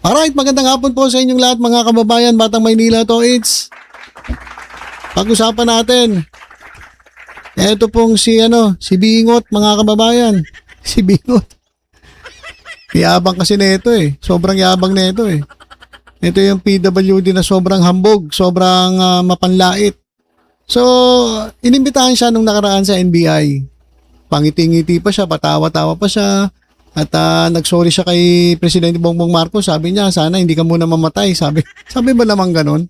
Alright, magandang hapon po sa inyong lahat mga kababayan, Batang Maynila to. It's pag-usapan natin. Ito pong si Bingot mga kababayan. Si Bingot. Yabang kasi nito eh. Sobrang yabang nito eh. Ito yung PWD na sobrang hambog, sobrang mapanlait. So, inimbitahan siya nung nakaraan sa NBI. Pangiti-ngiti pa siya, patawa-tawa pa siya. At nagsorry siya kay Presidente Bongbong Marcos. Sabi niya, sana hindi ka muna mamatay. Sabi ba naman ganun?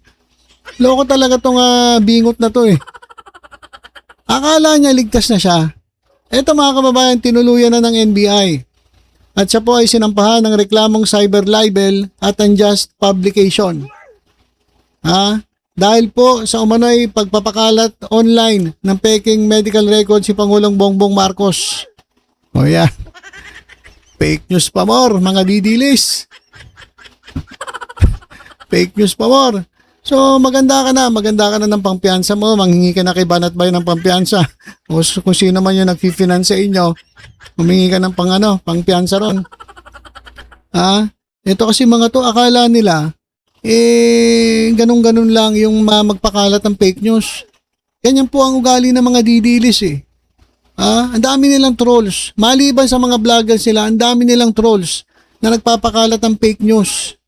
Loko talaga tong Bingot na to eh. Akala niya ligtas na siya. Eto mga kababayan, tinuluyan na ng NBI. At siya po ay sinampahan ng reklamong cyber libel at unjust publication. Dahil po sa umano'y pagpapakalat online ng peking medical record si Pangulong Bongbong Marcos. O yan. Fake news pa more, mga didilis. Fake news pa more. So, maganda ka na ng pampiyansa mo, manghingi ka na kay Banat Bay ng pampiyansa. O kung sino man yung nag-finance sa inyo, humingi ka ng pangpiyansa ron. Ito kasi mga to, akala nila, ganun-ganun lang yung magpakalat ng fake news. Ganyan po ang ugali ng mga didilis eh. Ang dami nilang trolls. Maliban sa mga vloggers sila, ang dami nilang trolls na nagpapakalat ng fake news.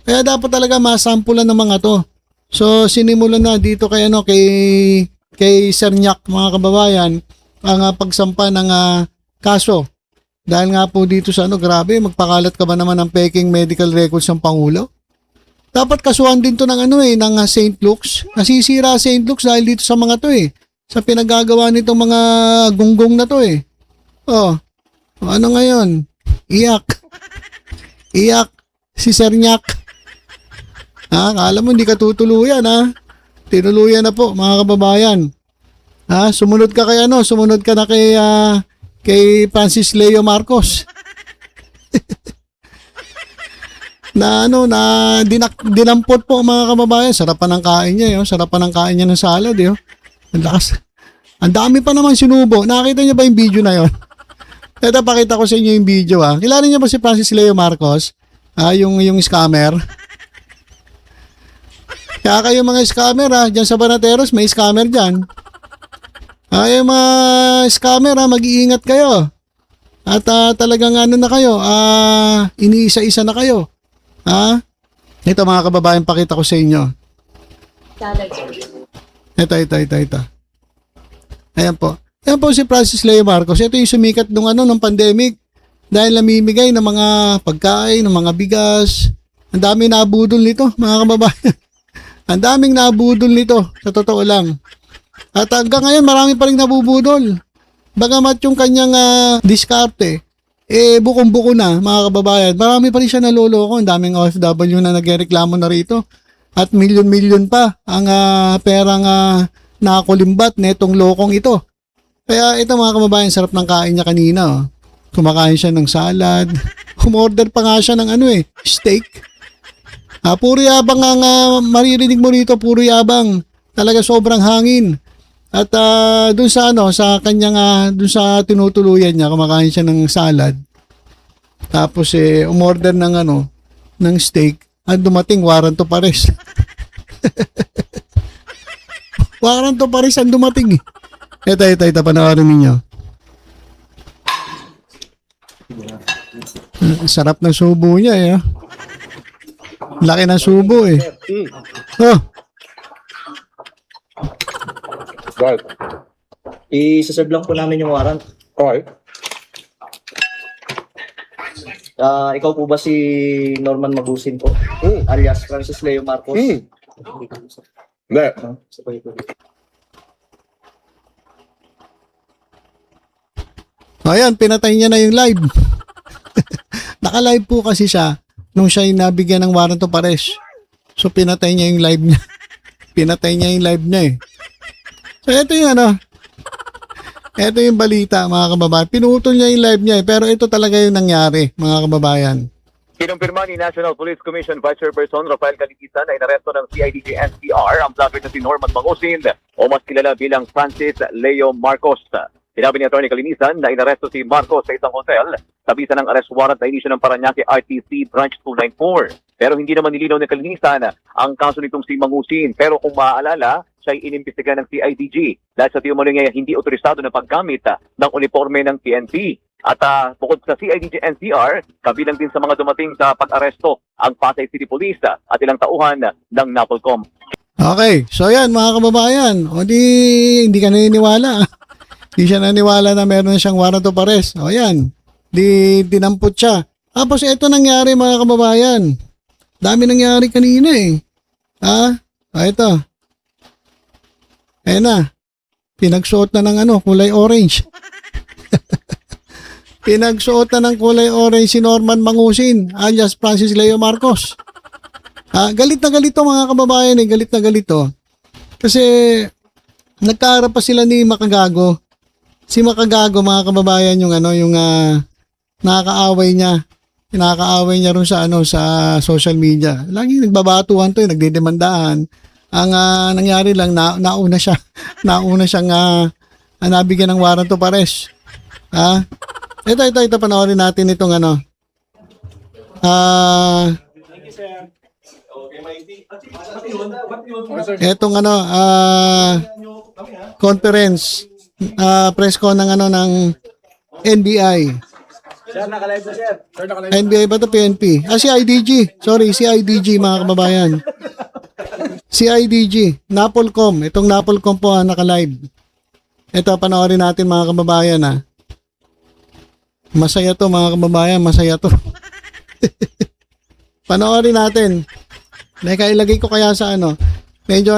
Kaya dapat talaga masampulan ng mga to. So, sinimulan na dito kay Sir Nyak, mga kababayan, ang pagsampa ng kaso. Dahil nga po dito sa grabe, magpakalat ka ba naman ng peking medical records ng Pangulo? Dapat kasuhan din to ng ng St. Luke's. Nasisira St. Luke's dahil dito sa mga to eh. Sa pinagagawa nitong mga gunggong na to eh. Ano ngayon? Iyak si Sir Nyak. Kala mo hindi ka tutuluyan Tinuluyan na po mga kababayan. Sumunod ka na kay Francis Leo Marcos. na dinampot po mga kababayan. Sarapan ng kain niya, sarapan ng kain niya ng salad, Ang lakas. Ang dami pa naman sinubo. Nakita niyo ba yung video na yon? Ito, pakita ko sa inyo yung video Kilala niyo ba si Francis Leo Marcos? Yung scammer. Kaya kayo mga scammer dyan sa Banateros, may scammer dyan. Yung mga scammer mag-iingat kayo. At talagang na kayo, iniisa-isa na kayo. Ito mga kababayan, pakita ko sa inyo. Ito. Ayan po. Ayan po si Francis Leo Marcos. Ito yung sumikat nung pandemic. Dahil namimigay ng mga pagkain, ng mga bigas. Ang dami nabudol nito, mga kababayan. Ang daming nabudol nito, sa totoo lang. At hanggang ngayon, marami pa rin nabubudol. Bagamat yung kanyang diskarte, bukong-buko na, mga kababayan. Marami pa rin siya naloloko. Ang daming OFW na nagreklamo na rito. At milyon-milyon pa ang perang nakakulimbat netong lokong ito. Kaya ito mga kababayan, sarap ng kain niya kanina. Kumakain siya ng salad. Umorder pa nga siya ng steak. Puro yabang ang maririnig mo rito, puro yabang. Talaga sobrang hangin. At dun sa kanyang dun sa tinutuluyan niya, kumakain siya ng salad. Tapos umorder ng steak. At dumating Warranto Pares. Warranto Pares ang dumating. Ito, panoorin ninyo. Sarap ng subo niya Laki ng subo Right. I-serve lang po namin yung warrant. Alright. Ikaw po ba si Norman Magusin po? Alias Francis Leo Marcos? Hindi. Ayan, pinatay niya na yung live. Naka-live po kasi siya nung siya yung nabigyan ng Warranto Pares. So, pinatay niya yung live niya. So, ito yung ito yung balita, mga kababayan. Pinutol niya yung live niya pero ito talaga yung nangyari, mga kababayan. Kinumpirma ni National Police Commission Vice Chairperson Rafael Caliquisan na inaresto ng CIDG NCR ang vlogger na si Norman Magusin o mas kilala bilang Francis Leo Marcos. Sinabi ni Atty. Calinisan na inaresto si Marcos sa isang hotel sa bisa ng arrest warrant na inisyu ng Parañaque RTC Branch 294. Pero hindi naman nilinaw ni Calinisan ang kaso nitong si Mangusin. Pero kung maaalala, siya ay inimbestigahan ng CIDG dahil sa tiyumano niya hindi otorisado na paggamit ng uniforme ng PNP. At bukod sa CIDG NCR, kabilang din sa mga dumating sa pag-aresto ang Pasay City Police at ilang tauhan ng NAPOLCOM. Okay, so yan mga kababayan. O hindi ka naniniwala. Hindi siya naniwala na meron na siyang warrant of arrest. O yan, dinampot siya. Tapos ito nangyari mga kababayan. Dami nangyari kanina eh. Ito. Ayan na. Pinagsuot na ng kulay orange. Pinagsuot na ng kulay orange si Norman Mangusin alias Francis Leo Marcos. Galit na galit to mga kababayan galit na galit to. Kasi nagkaharap pa sila ni Makagago. Si Makagago mga kababayan yung nakakaaway niya. Kinakaaway niya rin sa social media. Lagi nagbabatuhan to, nagdedemandahan. Ang nangyari lang nauna siyang nabigyan ng warrant of arrest. Ito panoorin natin itong etong conference press con ng NBI. Sir, naka-live na sir. Sir, naka-live. NBI ba to PNP? CIDG. Sorry, CIDG mga kababayan. CIDG. NAPOLCOM. Itong NAPOLCOM po naka-live. Ito, panoorin natin mga kababayan Masaya to mga kababayan, masaya to. Panoorin natin. Ilagay ko kaya sa medyo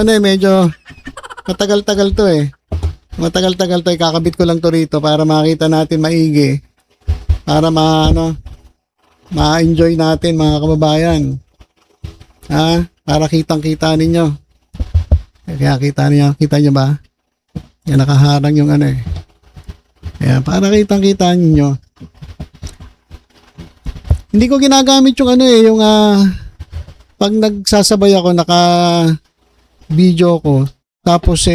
matagal-tagal to Matagal-tagal to kakabit ko lang to rito para makita natin maigi. Para ma-enjoy natin mga kababayan. Para kitang-kita ninyo. Kaya kita niyo ba? Yan nakaharang yung Kaya para kitang-kita ninyo. Hindi ko ginagamit yung pag nagsasabay ako naka-video ko tapos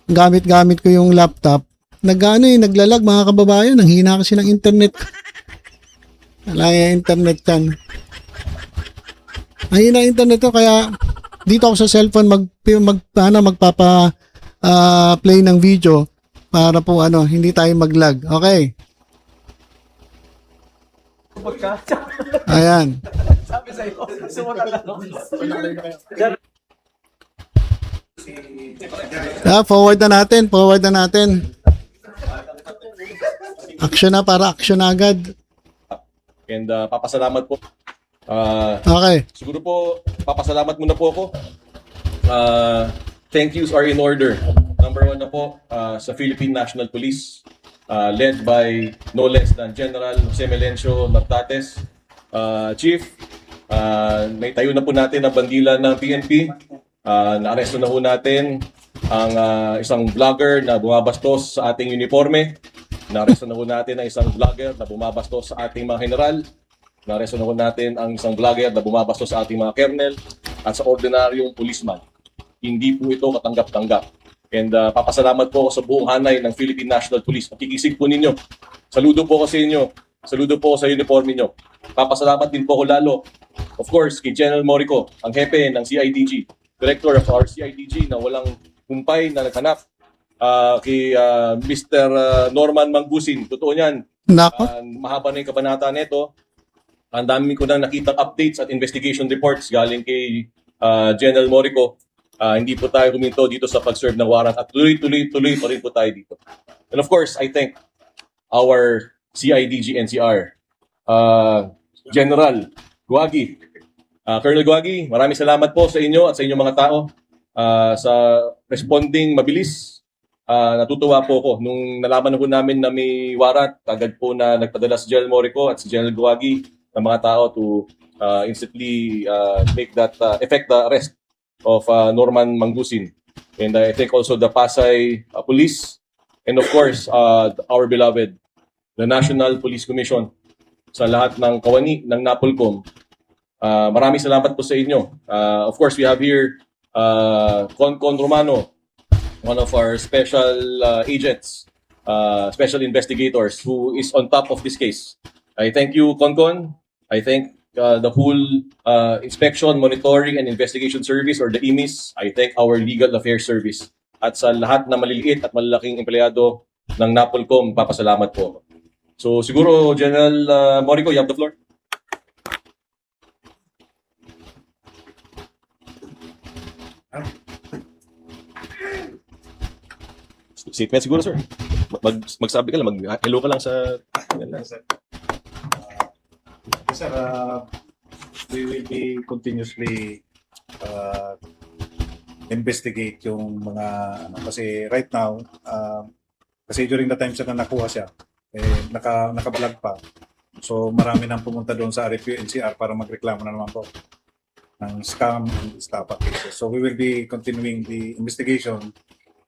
gamit ko yung laptop naglalag mga kababayan, ang hina kasi ng internet. Wala yung internet yan. Ang hina internet ko kaya dito ako sa cellphone magpapa play ng video para po hindi tayo maglag. Okay. Ayan. Sabi sa'yo, sumutan lang. Forward na natin. Action na para action na agad. And papasalamat po. Okay. Siguro po, papasalamat muna po ako. Thank yous are in order. Number 1 na po sa Philippine National Police, led by no less than General Jose Melencio Nartates. Chief, naitayo na po natin ang bandila ng PNP. Naaresto na po natin ang isang vlogger na bumabastos sa ating uniforme. Naaresto na po natin ang isang vlogger na bumabastos sa ating mga general. Naaresto na po natin ang isang vlogger na bumabastos sa ating mga kernel at sa ordinaryong policeman. Hindi po ito katanggap-tanggap. And papasalamat po ako sa buong hanay ng Philippine National Police. Pakikisig po ninyo. Saludo po ako sa inyo. Saludo po ako sa uniforme nyo. Papasalamat din po ako lalo, of course, kay General Morico, ang hepe ng CIDG, Director of our CIDG na walang humpay na naghanap. Kay Mr. Norman Mangusin. Totoo niyan. Nako. Mahaba na yung kabanata nito. Ang dami ko na nakitang updates at investigation reports galing kay General Morico. Hindi po tayo huminto dito sa pag-serve ng warrant at tuloy pa rin po tayo dito. And of course, I thank our CIDG NCR, General Guagi. Colonel Guagi, maraming salamat po sa inyo at sa inyong mga tao sa responding mabilis. Natutuwa po ako nung nalaman na po namin na may warrant, agad po na nagpadala si General Morico at si General Guagi ng mga tao to instantly make that effect the arrest of Norman Mangusin. And I thank also the Pasay Police and of course our beloved the National Police Commission sa lahat ng kawani ng NAPOLCOM. Maraming salamat po sa inyo. Of course, we have here Con Romano, one of our special agents, special investigators who is on top of this case. I thank you, Konkon. I thank the whole Inspection, Monitoring, and Investigation Service or the IMIS. I thank our Legal Affairs Service. At sa lahat na maliliit at malalaking empleyado ng NAPOLCOM, papasalamat po. So siguro, General Morico, you have the floor. Statement siguro, sir. Magsabi ka lang, hello ka lang sa... Yes, sir. We will be continuously investigate yung mga kasi right now kasi during the time sa na nakuha siya naka-vlog pa. So marami nang pumunta doon sa RFU NCR para magreklamo na naman po ng scam and estafa cases. So we will be continuing the investigation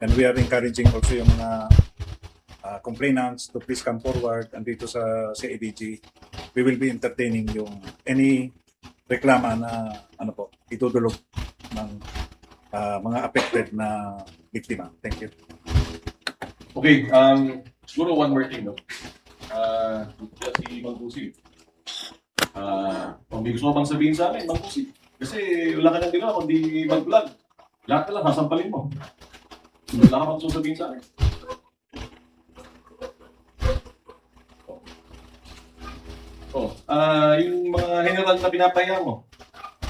and we are encouraging also yung mga complainants to please come forward andito sa CIDG. We will be entertaining yung any reklama na itudulog ng mga affected na biktima. Thank you. Okay, siguro one more thing, no? Si Mang Pusi. Kung may gusto ka bang sabihin sa amin, Mang Pusi. Kasi wala ka nang ginawa, kundi mag-vlog. Lahat na lang, sasampalin mo. Wala ka bang gusto sabihin sa amin. Yung mga general na pinapaya mo,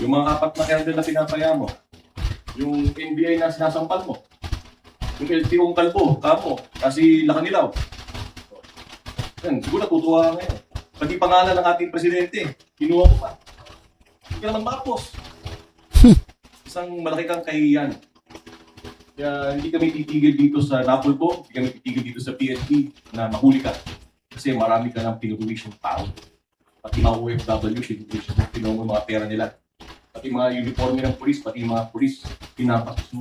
yung mga 4 na colonel na pinapaya mo, yung NBI na sinasampal mo, yung LTO kalbo, kamo, kasi lakanilaw. Yan, siguro natutuwa ka ngayon. Pati pangalan ng ating presidente, kinuha mo pa. Hindi ka naman makapos. Isang malaki kang kahihiyan. Kaya hindi kami titigil dito sa NAPOLCOM, hindi kami titigil dito sa PNP na mahuli ka. Kasi marami ka ng pinuwish ng tao. Pati mga OFW, pinuwish mo mga pera nila. Pati mga uniforme ng polis, pati mga polis, pinapatos mo.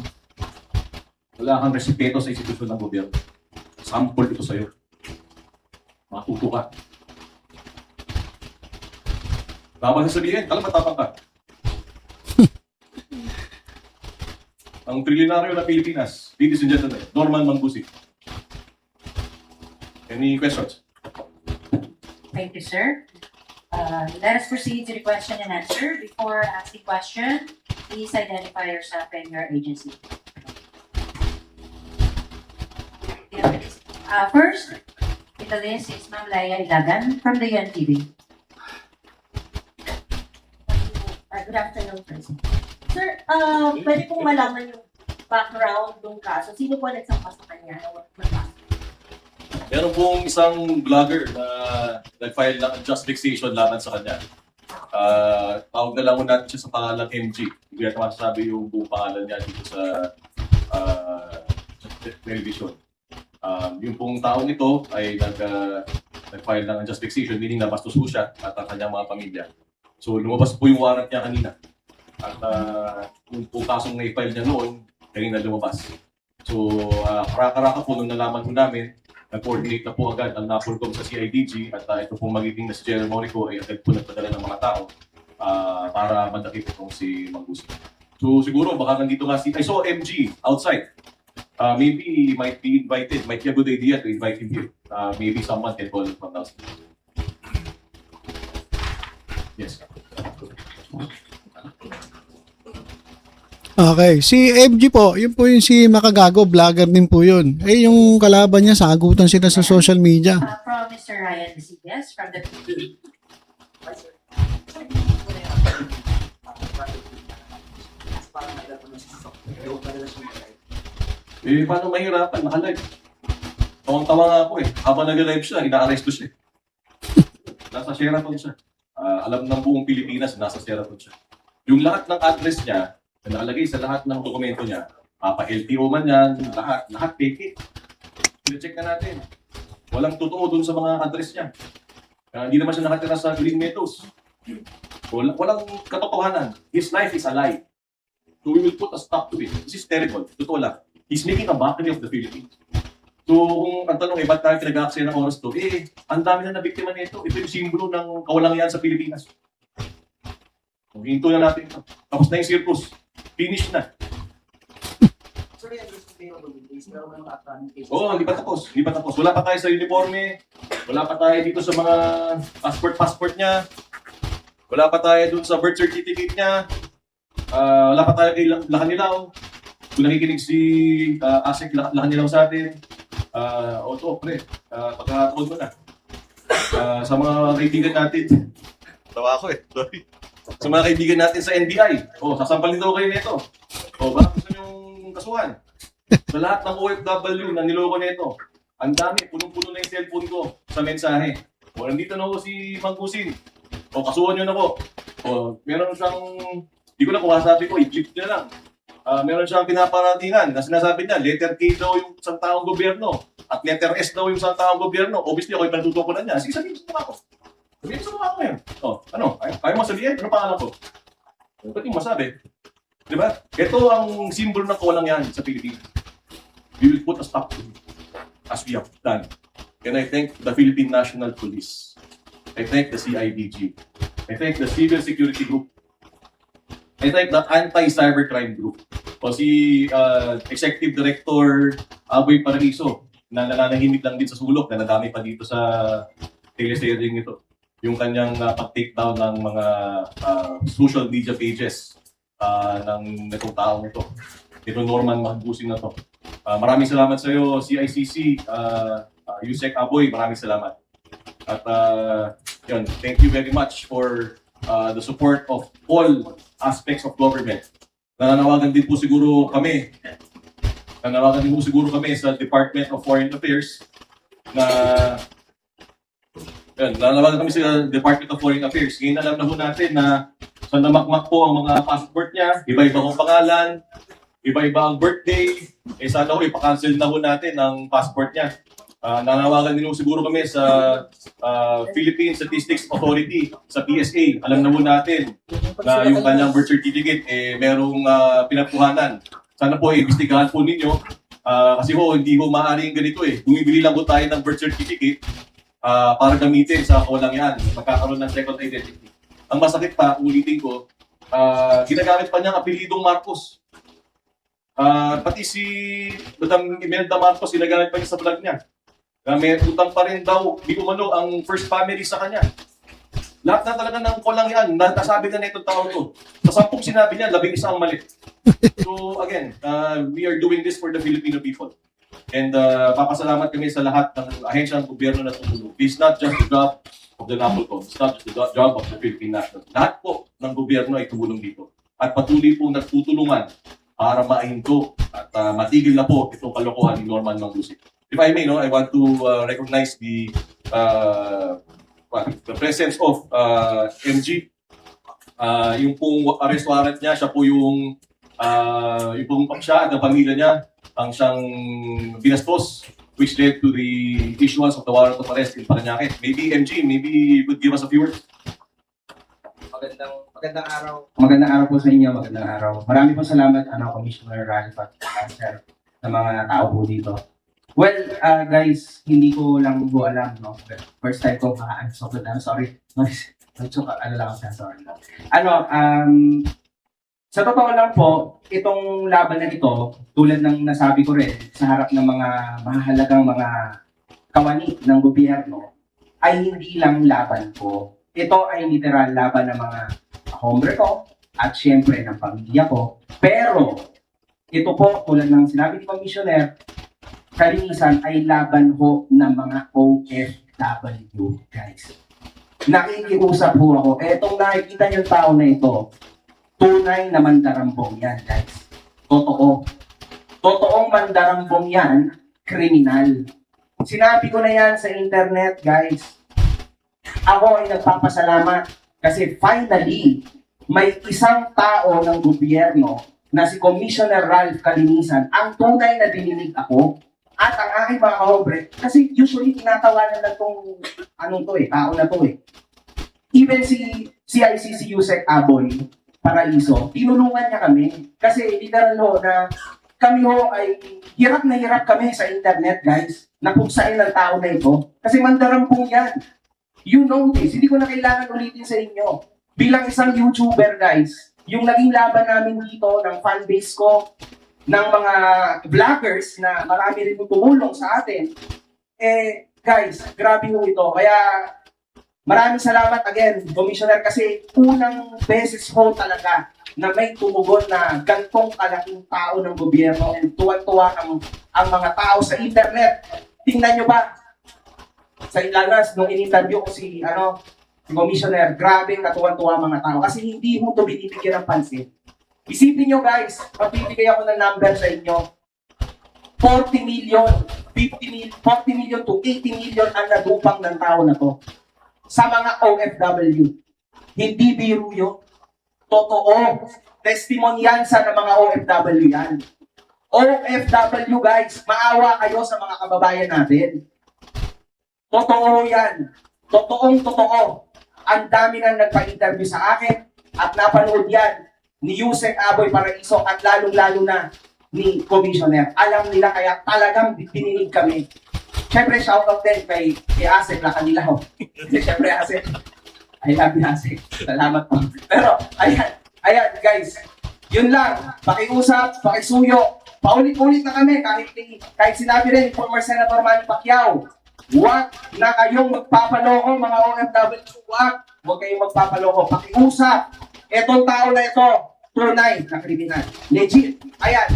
Wala kang respeto sa institusyon ng gobyerno. Sample ito sa'yo. Matuto ka. Tapos sasabihin, alam matapang ka. Ang trilyonaryo na Pilipinas, ladies and gentlemen, Norman Mangbusi. Any questions? Thank you, sir. Let us proceed to the question and answer. Before asking question, please identify yourself and your agency. First, in the list is Ma'am Laia Ilagan from the UNTV. Good afternoon, President. Sir, pwede pong malaman yung background ng kaso. Sino po nagsampa sa kanya? Meron pong isang vlogger na nag-file ng just fixation laban sa kanya. Tawag na lang mo natin siya sa pangalang MG. Hindi natin masasabi yung buong pangalan niya dito sa television. Yung pong taong ito ay nag-file ng just fixation, meaning na bastos po siya at ang kanyang mga pamilya. So lumabas po yung warrant niya kanina. At yung po kasong na-file niya noon, kanina lumabas. So karaka-raka po nung nalaman po namin, nag-coordinate na po agad ang NAPOLCOM sa CIDG at ito pong magiging na si General Morico ay agad po nagpadala ng mga tao para mandakip itong si Mangbusi. So siguro baka nandito nga I saw MG outside. Maybe he might be invited. Might be a good idea to invite him here. Maybe someone can call him from downstairs. Yes. Okay, si MG po, yun po yung si Makagago, vlogger din po yun. Eh, yung kalaban niya, sagutan sila sa social media. From Mr. Ryan Mesigas from the PBB. Paano mahirapan? Naka-live. Tawang-tawa nga ako eh. Habang nag-live siya, ina-arresto siya. Nasa Sheraton siya. Alam ng buong Pilipinas, nasa Sheraton siya. Yung lahat ng address niya, na nakalagay sa lahat ng dokumento niya, pa-LTO man yan, lahat fake it. Check na natin. Walang totoo dun sa mga address niya. Hindi naman siya nakatira sa Green Meadows. Walang katotohanan. His life is a lie. So we will put a stop to it. This is terrible. Totoo lang. He's making a mockery of the Philippines. So kung ang tanong ba't tayo pinag-aaksaya ng oras to? Ang dami na nabiktima nito. Ito yung simbolo ng kawalangan sa Pilipinas. Hinto na natin ito. Tapos na yung circus. Finish na. Sorry, Oo, hindi pa tapos. Hindi pa tapos. Wala pa tayo sa uniforme. Wala pa tayo dito sa mga passport niya. Wala pa tayo dun sa birth certificate niya. Wala pa tayo kay Lakanilaw. Kung nakikinig si Asik Lakanilaw sa atin, to, pre, pagkakataon mo na. Sa mga kaibigan natin, tawa ako sorry. Sa mga kaibigan natin sa NBI, sasampalin daw kayo nito. Baka gusto niyong kasuhan. Sa lahat ng OFW na niloko nito, ang dami, punong-puno na yung cellphone ko sa mensahe. Nandito na ako si Mangkusin. Kasuhan niyo na po. Meron siyang, di ko na kung masabi ko, i-clip niya lang. Meron siyang pinaparatingan na sinasabi niya, letter K daw yung isang taong gobyerno at letter S daw yung isang taong gobyerno. Obviously, ako yung pantutukunan niya. Sige, sabihin sa mukha ko. Sabihin sa mukha ko ngayon. Ano? Ayaw mo sabihin? Ano pangalan ko? Ba't yung masabi? Diba? Ito ang simbolo ng kawalang sa Pilipinas. We will put a stop to it, as we have done. And I thank the Philippine National Police. I thank the CIDG. I thank the Civil Security Group. I thank the Anti-Cybercrime Group. O si Executive Director Aboy Paraiso na nananahimik lang din sa sulok na nadami pa dito sa teleserye ito. Yung kanyang pag-take down ng mga social media pages ng itong taong ito. Ito Norman Magbusin na to. Maraming salamat sa iyo, CICC, Yusek Aboy, maraming salamat. At thank you very much for the support of all aspects of government. Nananawagan din po siguro kami sa Department of Foreign Affairs nananawagan kami sa Department of Foreign Affairs. Ngayon alam na po natin na sa namakmak po ang mga passport niya, iba-iba kong pangalan, iba-iba ang birthday, sana ho ipa-cancel na ho natin ang passport niya. Nanawagan din ho siguro kami sa Philippine Statistics Authority, sa PSA. Alam na ho natin na yung kanyang birth certificate merong pinagkuhanan. Sana po imbestigahan po ninyo kasi hindi ho maaaring ganito Bumibili lang po tayo ng birth certificate para gamitin sa kawalangian, magkakaroon ng second identity. Ang masakit pa, ulitin ko, ginagamit pa niyang apelidong Marcos. Pati si Madam Imelda Marcos, ginagamit pa niya sa vlog niya. May utang pa rin daw, di umano, ang first family sa kanya. Lahat na talaga ng kawalangian, nasabi na itong tao to. Sa 10 sinabi niya, 11 ang mali. So again, we are doing this for the Filipino people. And papasalamat kami sa lahat ng ahensya ng gobyerno na tumulong. It's not just the job of the NAPOLCOM. It's not just the job of the Philippine National. Lahat po ng gobyerno ay tumulong dito. At patuloy po nagtutulungan para mahinto at matigil na po itong kalokohan ni Norman Mangusik. If I may, I want to recognize the presence of MG. Yung pong arrest warrant niya, siya po yung siya at ang pamilya niya ang siyang binastos, which led to the issuance of the warrant of arrest in Parañaque. Maybe MG, maybe you could give us a few words. Magandang araw. Magandang araw po sa inyo, magandang araw. Marami po salamat, Commissioner Ralph at Sir, sa mga tao po dito. Well, guys, hindi ko lang po alam, First time ko sorry. Sorry. Sa totoo lang po, itong laban na ito, tulad ng nasabi ko rin, sa harap ng mga mahalagang mga kawani ng gobyerno, ay hindi lang laban ko. Ito ay literal laban ng mga hombre ko at syempre ng pamilya ko. Pero, ito po, tulad ng sinabi ni Commissioner, kalinisan ay laban ho ng mga OFW, guys. Nakikiusap ho ako. Etong nakikita niyong tao na ito, tunay na mandarambong yan, guys. Totoo. Totoong mandarambong yan, kriminal. Sinabi ko na yan sa internet, guys. Ako ay nagpapasalamat kasi finally, may isang tao ng gobyerno na si Commissioner Ralph Kalinisan ang tunay na dininig ako at ang aking mga kahobre. Kasi usually tinatawanan na itong tao na to Even si CICC Yusek Aboy Paraiso, tinulungan niya kami. Kasi literal na kami ay hirap na hirap kami sa internet, guys, na puksain ng tao na ito. Kasi mandarampong yan. You know this. Hindi ko na kailangan ulitin sa inyo. Bilang isang YouTuber, guys, yung naging laban namin dito ng fanbase ko, ng mga vloggers na marami rin tumulong sa atin. Guys, grabe ho ito. Kaya maraming salamat again, Commissioner, kasi unang beses ho talaga na may tumugon na gantong kalaking tao ng gobyerno and tuwan-tuwa ang mga tao sa internet. Tingnan nyo ba? Sa Ilagas, nung in-interview ko si Commissioner, grabe katuwan-tuwa mga tao kasi hindi mo ito binibigyan ng pansin. Isipin nyo guys, magbibigay ako ng number sa inyo. 40 million, 40 million to 80 million ang nadupang ng tao na to sa mga OFW. Hindi biro yun. Totoo. Testimoniansa ng mga OFW yan. OFW guys, maawa kayo sa mga kababayan natin. Totoo yan. Totoong totoo. Ang dami na nagpa-interview sa akin at napanood yan ni Yusek Aboy Paraiso at lalong-lalo na ni Commissioner. Alam nila kaya talagang pininig kami. Siyempre, shoutout din kay Asek na kanila ho. Siyempre, Asek. I love you, Asek. Salamat po. Pero, ayan, guys. Yun lang. Pakiusap, pakisuyo. Paulit-ulit na kami kahit sinabi rin former Senator Manny Pacquiao. Huwag na kayong magpapaloko, mga OFW. Huwag kayong magpapaloko. Pakiusap. Etong tao na ito, tunay na kriminal. Legit. Ayan.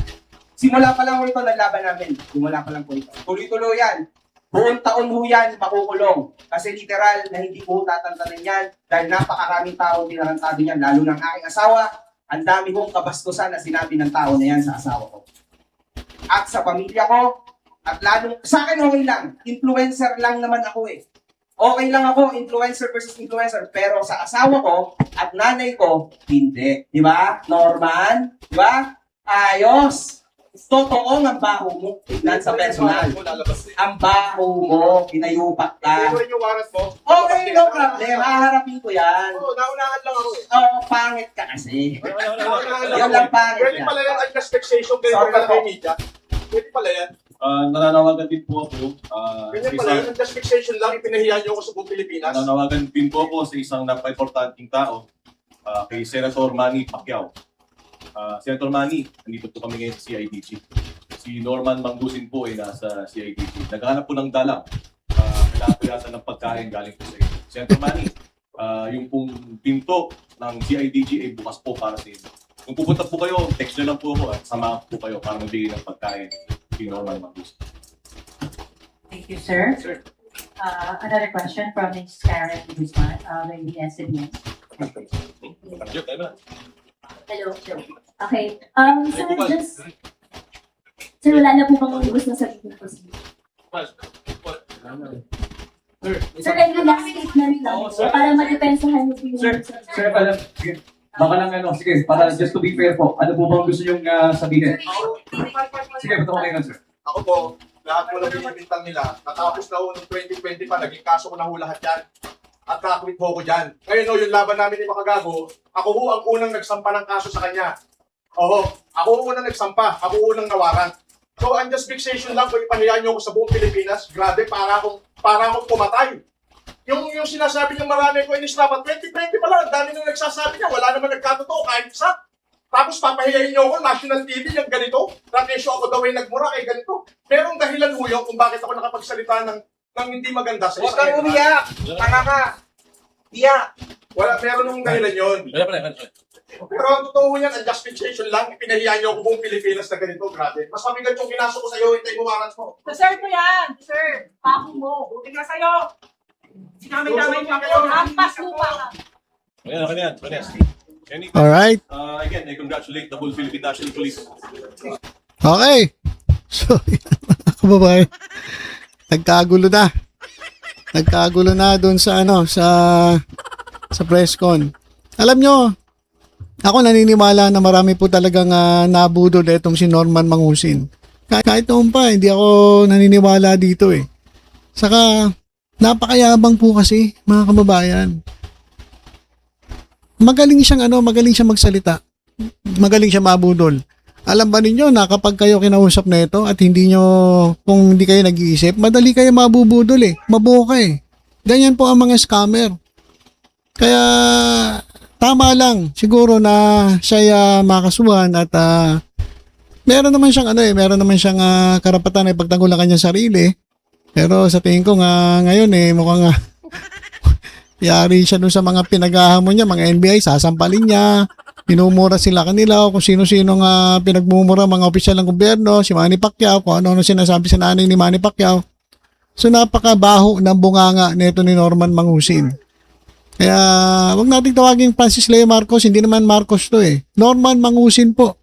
Simula pa lang po ito, naglaban namin. Simula pa lang po ito. Tuloy-tuloy yan. Buong taon po yan, makukulong. Kasi literal na hindi po tatantanan yan dahil napakaraming tao tinarantado yan, lalo ng aking asawa. Ang dami kong kabastusan na sinabi ng tao na yan sa asawa ko. At sa pamilya ko, at lalong, sa akin okay lang. Influencer lang naman ako eh. Okay lang ako, influencer versus influencer. Pero sa asawa ko at nanay ko, hindi. Di ba? Norman? Di ba? Ayos. Totoo ang baho mo. Tignan sa personal. Ang baho mo, pinayupak ka. Okay, no problem. Haharapin ko yan. Naunahan lang ako eh. Oo, pangit ka kasi. Yun lang pangit Pwede ka. pala yan ang taxation kayo pala kay media. Pwede pala yan. Nananawagan din po ako. Ganyan pala yan, ang taxation lang, ipinahiya niyo ako sa buong Pilipinas. Nananawagan din po ako sa isang napaka-importanting tao, kay Senator Manny Pacquiao. Senator Manny, nandito po kami ngayon sa CIDG. Si Norman Mangdusin po ay nasa CIDG. Naghahanap po ng dalang. Kailangan po yata ng pagkain galing po sa inyo. Senator Manny, yung pong pinto ng CIDG ay bukas po para sa inyo. Kung pupunta po kayo, text nyo lang po ako at samahan po kayo para magbigay ng pagkain si Norman Mangdusin. Thank you, sir. Another question from Ms. Karen Guzman, the SBN. Hello. Okay. Sir, wala na po bang gusto sabihin po siya? Sir, like yung last statement lang po, para madepensahan niyo po yung... Sir, baka lang sige, para just to be fair po, ano po bang gusto niyong sabihin? Sige, ba't ako kayo sir? Ako po, lahat po lang binibintang nila. Natapos na ho noong 2020 pa, naging kaso ko na ho lahat yan. At kakwit ho ko dyan. Ngayon ho, yung laban namin ni Makagago, ako ho ang unang nagsampa ng kaso sa kanya. Oo, ako ho unang nagsampa, ako unang nawaran. So, ang just fixation lang kung ipahiya niyo ako sa buong Pilipinas, grabe, para akong pumatay. Yung sinasabi niyo marami ko inis dapat 2020 pa lang, ang dami nang nagsasabi niya, wala naman nagkatotoo kahit isa. Tapos papahiyain niyo ako, national TV, yung ganito. Rakesyo ako daw ay nagmura kay ganito. Merong dahilan ho yun kung bakit ako nakapagsalita ng hindi maganda sa Huwag kang umiyak! Tanga ka! Iyak! Meron nung dahilan yun. Pero ang totoo yan, ang justification lang, pinahiya niyo ako buong Pilipinas na ganito, grabe. Mas mabigat yung pinasok ko sa'yo, hintay mo warrants mo. Deserve mo yan, deserve. Pako mo, buti na sa'yo. Sinamay-damay niyo ako, hampas mo pa. Ayan. Alright. Again, I congratulate the whole Philippine National Police. Okay. So, mga kababayan, nagkagulo na doon sa sa press con. Alam nyo, ako naniniwala na marami po talagang nabudol itong si Norman Mangdusin. Kahit noon pa, hindi ako naniniwala dito eh. Saka, napakayabang po kasi, mga kababayan. Magaling siyang magsalita. Magaling siya mabudol. Alam ba ninyo na kapag kayo kinausap na ito at kung hindi kayo nag-iisip, madali kayo mabubudol eh. Mabuka eh. Ganyan po ang mga scammer. Kaya, tama lang siguro na siya makasuhan at meron naman siyang karapatan na ipagtanggol ang kanyang sarili. Pero sa tingin ko nga ngayon mukhang yari siya dun sa mga pinaghahamon niya, mga NBI, sasampalin niya, minumura sila kanila, o kung sino-sino nga pinagmumura, mga opisyal ng gobyerno, si Manny Pacquiao, kung ano-ano sinasabi sa nanay ni Manny Pacquiao. So napakabaho ng bunganga nito ni Norman Mangusin. Kaya wag nating tawagin Francis Leo Marcos, hindi naman Marcos to Norman Mangusin po.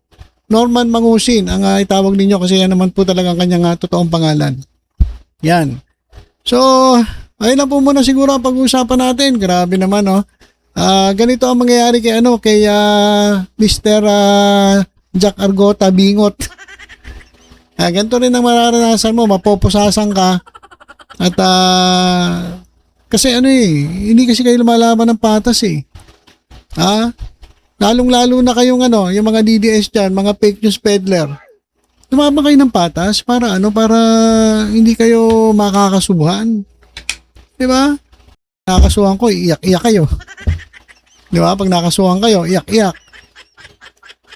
Norman Mangusin ang itawag ninyo kasi yan naman po talaga ang kanyang totoong pangalan. Yan. So, ayun na po muna siguro ang pag-uusapan natin. Grabe naman, ganito ang mangyayari kay Mr. Jack Argota Bingot. Ganito rin ang mararanasan mo, mapoposasan ka. At kasi hindi kasi kayo lumalaban ng patas Lalong-lalo na kayong yung mga DDS dyan, mga fake news peddler. Lumaban kayo ng patas para hindi kayo makakasubuhan. Diba? Nakakasuhan ko, iyak-iyak kayo. Diba? Pag nakasuhan kayo, iyak-iyak.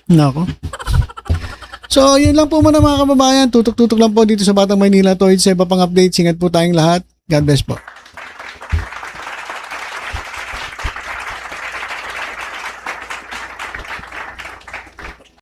Nako. So, yun lang po muna mga kababayan. Tutok-tutok lang po dito sa Batang Maynila. Sa iba pang updates, ingat po tayong lahat. God bless po.